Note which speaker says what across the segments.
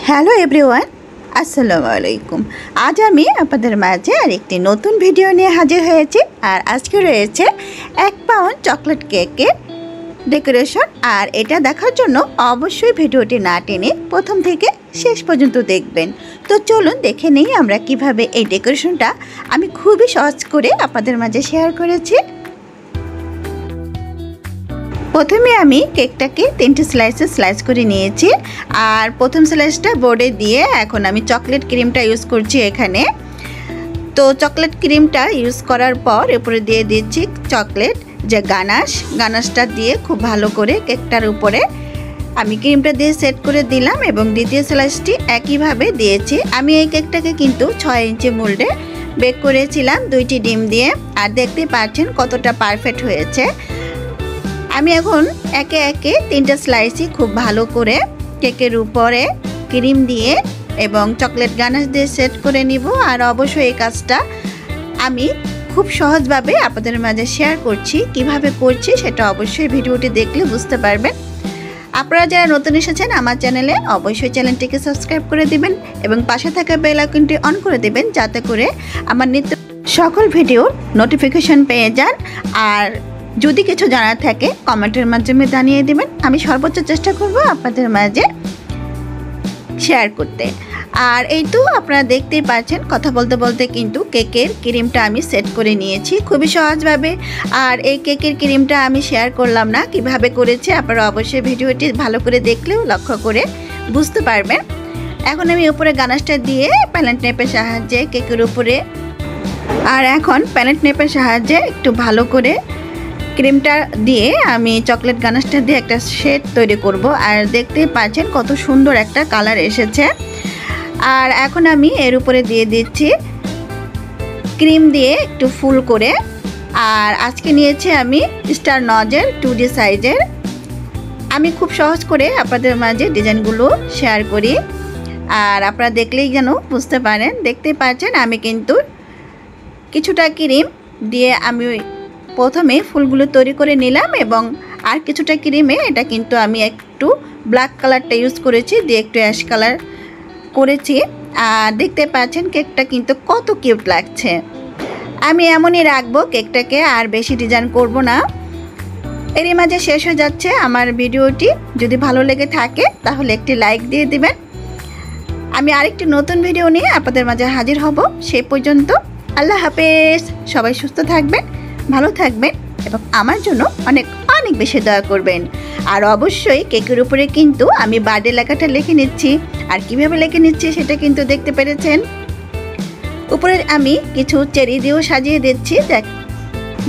Speaker 1: Hello everyone, আসসালামু আলাইকুম। আজ আমি আপনাদের মাঝে আরেকটি নতুন ভিডিও নিয়ে হাজির হয়েছি। আর আজকে রয়েছে 1 পাউন্ড চকলেট কেকের ডেকোরেশন। আর এটা দেখার জন্য অবশ্যই ভিডিওটি না টেনে প্রথম থেকে শেষ পর্যন্ত দেখবেন। তো চলুন দেখে নিই আমরা কিভাবে এই ডেকোরেশনটা আমি খুবই সহজ করে আপনাদের মাঝে শেয়ার করেছি। প্রথমে আমি কেকটাকে 3টে স্লাইসে স্লাইস করে নিয়েছি। আর প্রথম স্লাইসটা বোর্ডে দিয়ে এখন আমি চকলেট ক্রিমটা ইউজ করছি এখানে। তো চকলেট ক্রিমটা ইউজ করার পর উপরে দিয়ে দিচ্ছি চকলেট যে গানাশটা দিয়ে খুব ভালো করে কেকটার উপরে আমি ক্রিমটা দিয়ে সেট করে দিলাম এবং দ্বিতীয় স্লাইসটি একইভাবে দিয়েছি। আমি এই কেকটাকে কিন্তু 6 ইঞ্চি মোল্ডে বেক করেছিলাম 2টি ডিম দিয়ে। আর দেখতে পাচ্ছেন কতটা পারফেক্ট হয়েছে। আমি এখন একে একে 3টে স্লাইসই খুব ভালো করে কেকের উপরে ক্রিম দিয়ে এবং চকলেট গানাশ দিয়ে সেট করে নিব। আর অবশ্যই এই কাজটা আমি খুব সহজভাবে আপনাদের মাঝে শেয়ার করছি। কিভাবে করছি সেটা অবশ্যই ভিডিওটি দেখলে বুঝতে পারবেন। আপনারা যারা নতুন এসেছেন আমার চ্যানেলে অবশ্যই চ্যানেলটিকে সাবস্ক্রাইব করে দিবেন এবং পাশে থাকা বেল আইকনটি অন করে দিবেন, যাতে করে আমার নিত্য সকল ভিডিওর নোটিফিকেশন পেয়ে যান। আর যদি কিছু জানার থাকে কমেন্টের মাধ্যমে জানিয়ে দেবেন, আমি সর্বোচ্চ চেষ্টা করব আপনাদের মাঝে শেয়ার করতে। আর এই তো আপনারা দেখতেই পাচ্ছেন কথা বলতে বলতে কিন্তু কেকের ক্রিমটা আমি সেট করে নিয়েছি খুবই সহজভাবে। আর এই কেকের ক্রিমটা আমি শেয়ার করলাম না কিভাবে করেছি, আপনারা অবশ্যই ভিডিওটি ভালো করে দেখলেও লক্ষ্য করে বুঝতে পারবেন। এখন আমি উপরে গানাশটা দিয়ে প্যালেট নেপের সাহায্যে কেকের উপরে আর এখন প্যালেট নেপের সাহায্যে একটু ভালো করে ক্রিমটা দিয়ে আমি চকলেট গানাশটা দিয়ে একটা শেড তৈরি করব। আর দেখতেই পাচ্ছেন কত সুন্দর একটা কালার এসেছে। আর এখন আমি এর উপরে দিয়ে দিচ্ছি ক্রিম দিয়ে একটু ফুল করে। আর আজকে নিয়েছি আমি স্টার নজের 2D সাইজের। আমি খুব সহজ করে আপনাদের মাঝে ডিজাইনগুলো শেয়ার করি, আর আপনারা দেখলেই যেন বুঝতে পারেন। দেখতে পাচ্ছেন আমি কিন্তু কিছুটা ক্রিম দিয়ে আমি প্রথমে ফুলগুলো তৈরি করে নিলাম এবং আর কিছুটা ক্রিমে এটা কিন্তু আমি একটু ব্ল্যাক কালারটা ইউজ করেছি দিয়ে একটু অ্যাশ কালার করেছি। আর দেখতে পাচ্ছেন কেকটা কিন্তু কত কিউট লাগছে। আমি এমনই রাখবো কেকটাকে, আর বেশি ডিজাইন করব না। এরই মাঝে শেষ হয়ে যাচ্ছে আমার ভিডিওটি। যদি ভালো লেগে থাকে তাহলে একটি লাইক দিয়ে দিবেন। আমি আরেকটি নতুন ভিডিও নিয়ে আপনাদের মাঝে হাজির হব। সেই পর্যন্ত আল্লাহ হাফেজ। সবাই সুস্থ থাকবেন, ভালো থাকবেন এবং আমার জন্য অনেক অনেক বেশি দয়া করবেন। আর অবশ্যই কেকের উপরে কিন্তু আমি বার্থডে লেখাটা লিখে নিচ্ছি। আর কিভাবে লিখে নিচ্ছি সেটা কিন্তু দেখতে পেরেছেন। উপরে আমি কিছু চেরি দিয়েও সাজিয়ে দিচ্ছি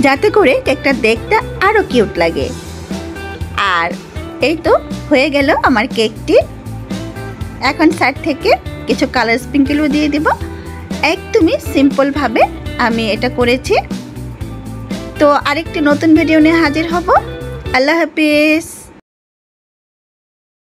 Speaker 1: যাতে করে কেকটা দেখতে আরও কিউট লাগে। আর এই তো হয়ে গেল আমার কেকটি। এখন সাইড থেকে কিছু কালার স্প্রিঙ্কেলও দিয়ে দিব। একদমই সিম্পলভাবে আমি এটা করেছি। তো আরেকটি নতুন ভিডিও নিয়ে হাজির হব। আল্লাহ হাফেজ।